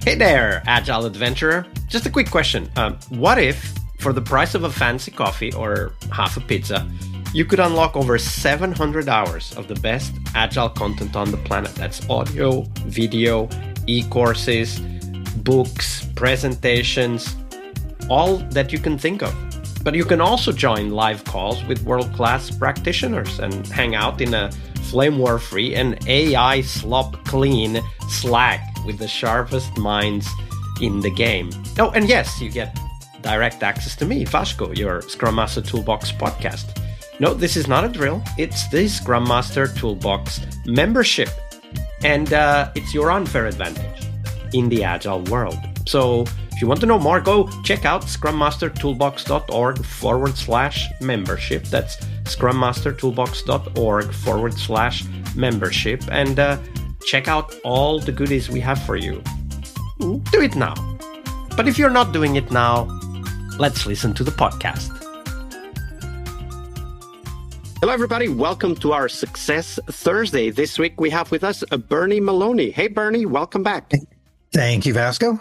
Hey there, Agile Adventurer. Just a quick question. What if, for the price of a fancy coffee or half a pizza, you could unlock over 700 hours of the best Agile content on the planet? That's audio, video, e-courses, books, presentations, all that you can think of. But you can also join live calls with world-class practitioners and hang out in a flame war-free and AI slop-clean Slack with the sharpest minds in the game. Oh, and yes, you get direct access to me, Vasco, your Scrum Master Toolbox podcast. No, this is not a drill. It's the Scrum Master Toolbox membership. And it's your unfair advantage in the Agile world. So if you want to know more, go check out scrummastertoolbox.org/membership. That's scrummastertoolbox.org/membership. And check out all the goodies we have for you. Do it now. But if you're not doing it now, let's listen to the podcast. Hello, everybody. Welcome to our Success Thursday. This week we have with us Bernie Maloney. Hey, Bernie, welcome back. Thank you, Vasco.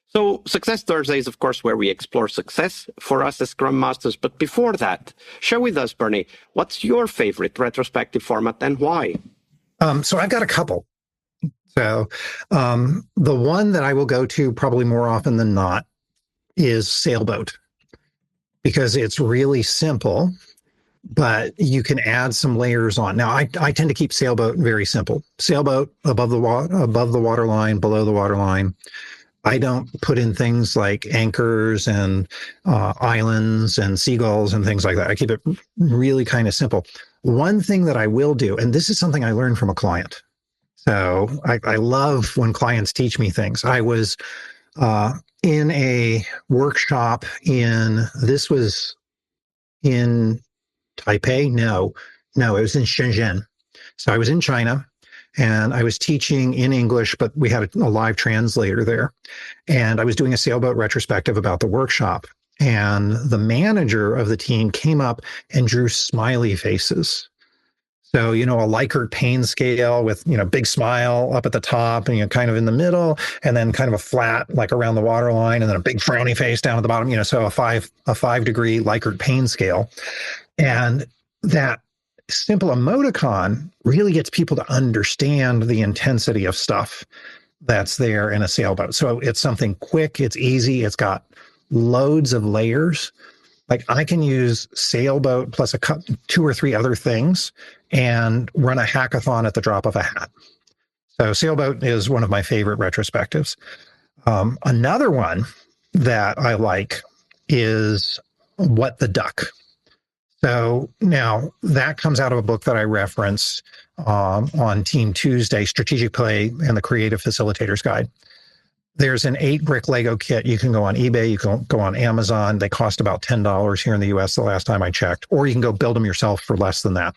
So Success Thursday is, of course, where we explore success for us as Scrum Masters. But before that, share with us, Bernie, what's your favorite retrospective format and why? So I've got a couple. So the one that I will go to probably more often than not is Sailboat, because it's really simple, but you can add some layers on. Now, I tend to keep Sailboat very simple. Sailboat above the water line, below the water line. I don't put in things like anchors and islands and seagulls and things like that. I keep it really kind of simple. One thing that I will do, and this is something I learned from a client. So I love when clients teach me things. I was in a workshop this was in Taipei? No, it was in Shenzhen. So I was in China. And I was teaching in English, but we had a live translator there. And I was doing a Sailboat retrospective about the workshop. And the manager of the team came up and drew smiley faces. So, a Likert pain scale with, big smile up at the top and, kind of in the middle, and then kind of a flat, like around the water line, and then a big frowny face down at the bottom, so a 5-degree Likert pain scale. And that simple emoticon really gets people to understand the intensity of stuff that's there in a sailboat. So it's something quick, it's easy, it's got loads of layers. Like I can use Sailboat plus 2 or 3 other things and run a hackathon at the drop of a hat. So Sailboat is one of my favorite retrospectives. Another one that I like is What the Duck. So now that comes out of a book that I reference on Team Tuesday, Strategic Play and the Creative Facilitator's Guide. There's an 8-brick Lego kit. You can go on eBay, you can go on Amazon. They cost about $10 here in the US the last time I checked, or you can go build them yourself for less than that.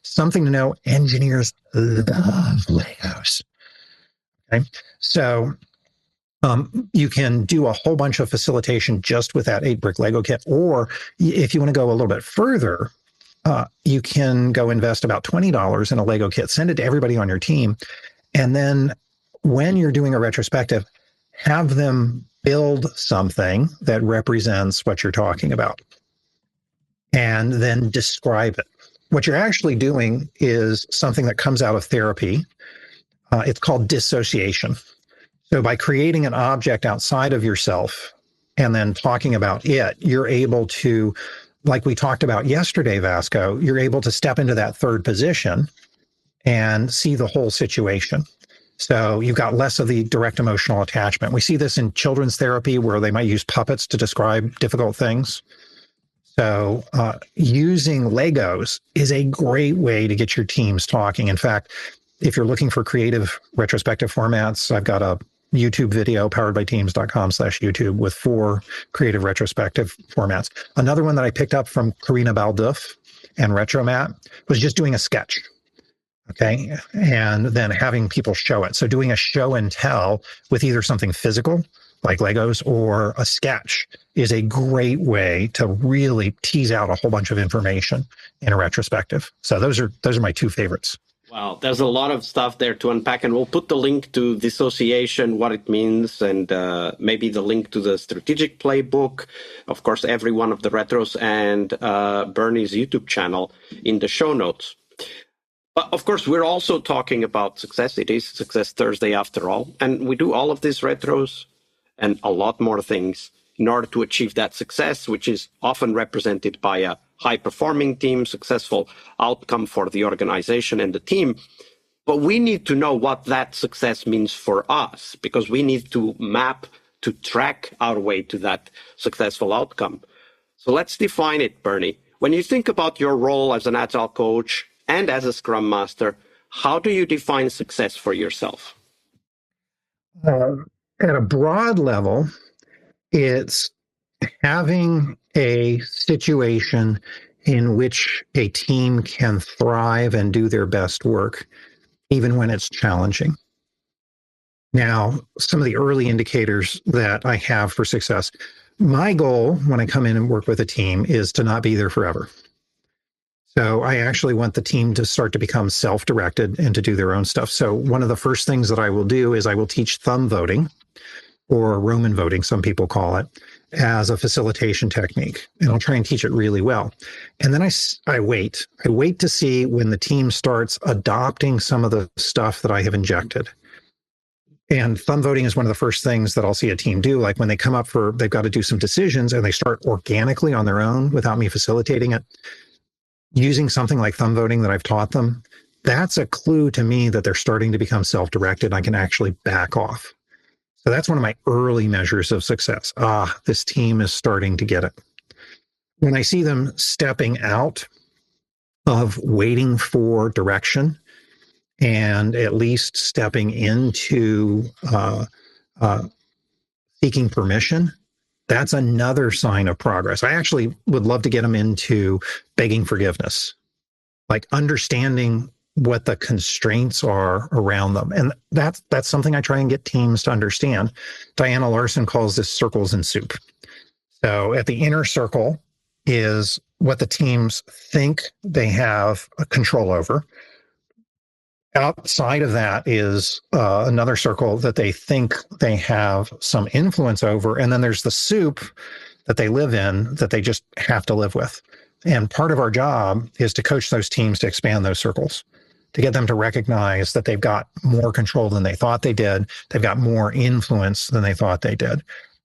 Something to know, engineers love Legos. Okay, so you can do a whole bunch of facilitation just with that 8-brick Lego kit. Or if you want to go a little bit further, you can go invest about $20 in a Lego kit, send it to everybody on your team. And then when you're doing a retrospective, have them build something that represents what you're talking about. And then describe it. What you're actually doing is something that comes out of therapy. It's called dissociation. So by creating an object outside of yourself and then talking about it, you're able to, like we talked about yesterday, Vasco, you're able to step into that third position and see the whole situation. So you've got less of the direct emotional attachment. We see this in children's therapy where they might use puppets to describe difficult things. So using Legos is a great way to get your teams talking. In fact, if you're looking for creative retrospective formats, I've got a YouTube video, poweredbyteams.com/YouTube, with 4 creative retrospective formats. Another one that I picked up from Karina Balduff and Retromat was just doing a sketch. Okay. And then having people show it. So doing a show and tell with either something physical like Legos or a sketch is a great way to really tease out a whole bunch of information in a retrospective. So those are my 2 favorites. Wow, there's a lot of stuff there to unpack, and we'll put the link to dissociation, what it means, and maybe the link to the strategic playbook, of course, every one of the retros, and Bernie's YouTube channel in the show notes. But of course, we're also talking about success. It is Success Thursday after all, and we do all of these retros and a lot more things in order to achieve that success, which is often represented by a high-performing team, successful outcome for the organization and the team. But we need to know what that success means for us, because we need to map, to track our way to that successful outcome. So let's define it, Bernie. When you think about your role as an Agile coach and as a Scrum Master, how do you define success for yourself? At a broad level, it's having a situation in which a team can thrive and do their best work, even when it's challenging. Now, some of the early indicators that I have for success, my goal when I come in and work with a team is to not be there forever. So I actually want the team to start to become self-directed and to do their own stuff. So one of the first things that I will do is I will teach thumb voting, or Roman voting, some people call it, as a facilitation technique. And I'll try and teach it really well. And then I wait. I wait to see when the team starts adopting some of the stuff that I have injected. And thumb voting is one of the first things that I'll see a team do. Like when they come up they've got to do some decisions and they start organically on their own without me facilitating it, using something like thumb voting that I've taught them, that's a clue to me that they're starting to become self-directed. I can actually back off. So that's one of my early measures of success. This team is starting to get it. When I see them stepping out of waiting for direction and at least stepping into seeking permission, that's another sign of progress. I actually would love to get them into begging forgiveness, like understanding what the constraints are around them. And that's something I try and get teams to understand. Diana Larson calls this circles and soup. So at the inner circle is what the teams think they have a control over. Outside of that is another circle that they think they have some influence over. And then there's the soup that they live in that they just have to live with. And part of our job is to coach those teams to expand those circles, to get them to recognize that they've got more control than they thought they did. They've got more influence than they thought they did.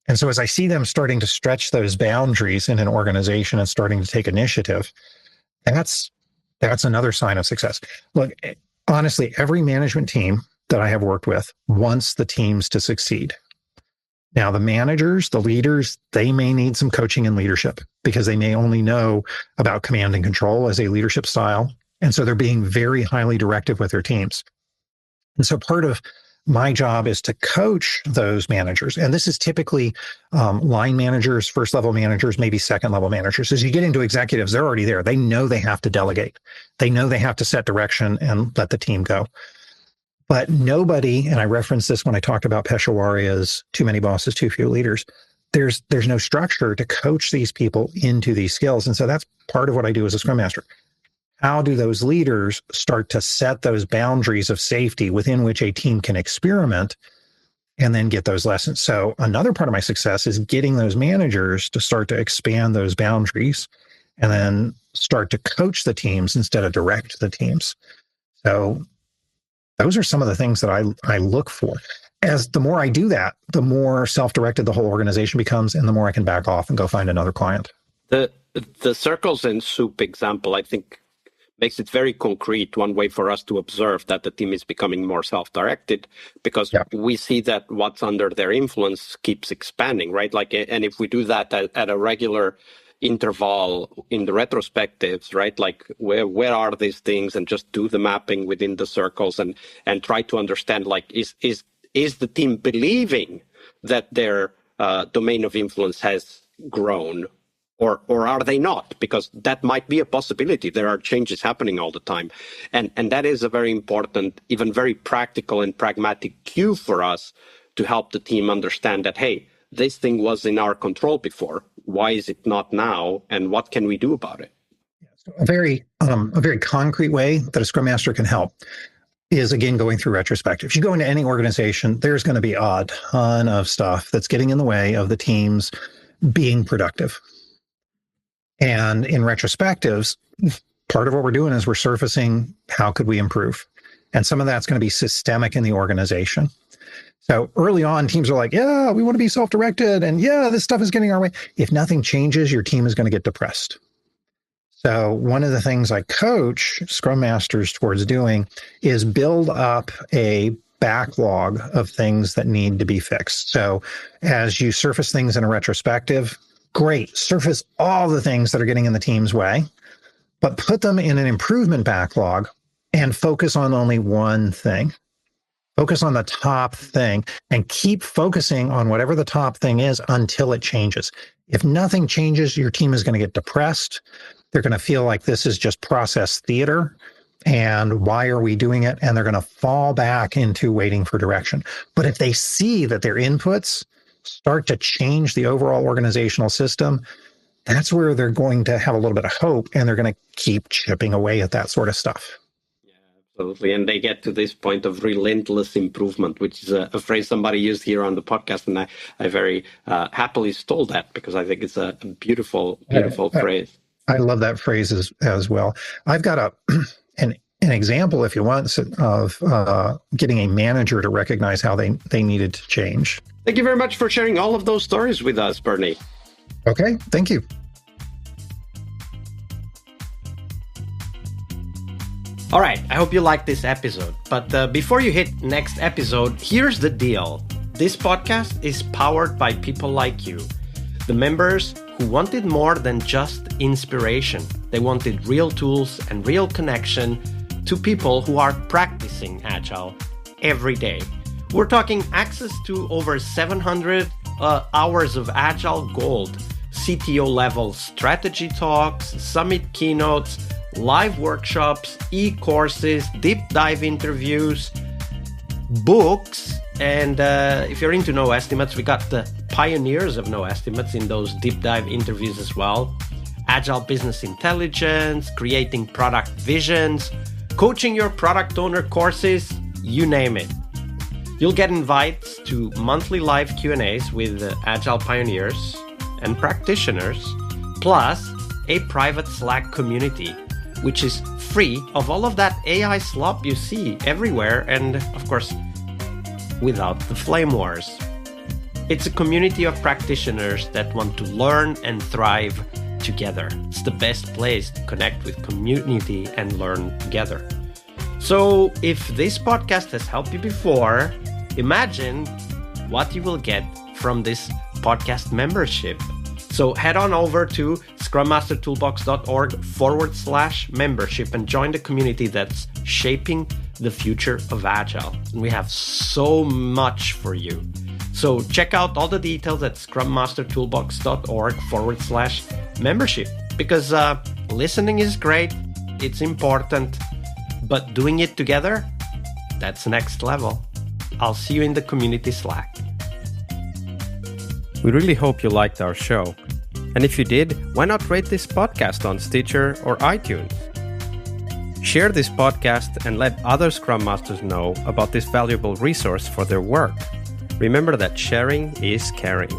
And so as I see them starting to stretch those boundaries in an organization and starting to take initiative, that's another sign of success. Look, honestly, every management team that I have worked with wants the teams to succeed. Now, the managers, the leaders, they may need some coaching and leadership because they may only know about command and control as a leadership style. And so they're being very highly directive with their teams. And so part of my job is to coach those managers. And this is typically line managers, first level managers, maybe second level managers. As you get into executives, they're already there. They know they have to delegate. They know they have to set direction and let the team go. But nobody, and I referenced this when I talked about Peshawari's too many bosses, too few leaders, there's no structure to coach these people into these skills. And so that's part of what I do as a Scrum Master. How do those leaders start to set those boundaries of safety within which a team can experiment and then get those lessons? So another part of my success is getting those managers to start to expand those boundaries and then start to coach the teams instead of direct the teams. So those are some of the things that I look for. As the more I do that, the more self-directed the whole organization becomes, and the more I can back off and go find another client. The circles and soup example, I think, makes it very concrete, one way for us to observe that the team is becoming more self-directed, because we see that what's under their influence keeps expanding, right? Like, and if we do that at a regular interval in the retrospectives, right? Like where are these things, and just do the mapping within the circles and try to understand, like, is the team believing that their domain of influence has grown, or are they not? Because that might be a possibility. There are changes happening all the time. And that is a very important, even very practical and pragmatic cue for us to help the team understand that, hey, this thing was in our control before. Why is it not now? And what can we do about it? A very concrete way that a Scrum Master can help is, again, going through retrospective. If you go into any organization, there's going to be a ton of stuff that's getting in the way of the teams being productive. And in retrospectives, part of what we're doing is we're surfacing how could we improve. And some of that's going to be systemic in the organization. So early on, teams are like, yeah, we want to be self-directed. And yeah, this stuff is getting our way. If nothing changes, your team is going to get depressed. So one of the things I coach Scrum Masters towards doing is build up a backlog of things that need to be fixed. So as you surface things in a retrospective, great, surface all the things that are getting in the team's way, but put them in an improvement backlog and focus on only one thing. Focus on the top thing and keep focusing on whatever the top thing is until it changes. If nothing changes, your team is going to get depressed. They're going to feel like this is just process theater. And why are we doing it? And they're going to fall back into waiting for direction. But if they see that their inputs start to change the overall organizational system, that's where they're going to have a little bit of hope, and they're going to keep chipping away at that sort of stuff. Yeah, absolutely. And they get to this point of relentless improvement, which is a phrase somebody used here on the podcast. And I very happily stole that because I think it's a beautiful phrase. I love that phrase as well. I've got an example, if you want, of getting a manager to recognize how they needed to change. Thank you very much for sharing all of those stories with us, Bernie. Okay, thank you. All right, I hope you liked this episode. But before you hit next episode, here's the deal. This podcast is powered by people like you, the members who wanted more than just inspiration. They wanted real tools and real connection to people who are practicing Agile every day. We're talking access to over 700 hours of Agile Gold, CTO level strategy talks, summit keynotes, live workshops, e-courses, deep dive interviews, books, and if you're into no estimates, we got the pioneers of no estimates in those deep dive interviews as well. Agile business intelligence, creating product visions, coaching your product owner courses, you name it. You'll get invites to monthly live Q&As with Agile pioneers and practitioners, plus a private Slack community, which is free of all of that AI slop you see everywhere, and of course, without the flame wars. It's a community of practitioners that want to learn and thrive together. It's the best place to connect with community and learn together. So if this podcast has helped you before, imagine what you will get from this podcast membership. So head on over to scrummastertoolbox.org/membership and join the community that's shaping the future of Agile. And we have so much for you. So check out all the details at scrummastertoolbox.org/membership, because listening is great, it's important, but doing it together, that's next level. I'll see you in the community Slack. We really hope you liked our show. And if you did, why not rate this podcast on Stitcher or iTunes? Share this podcast and let other Scrum Masters know about this valuable resource for their work. Remember that sharing is caring.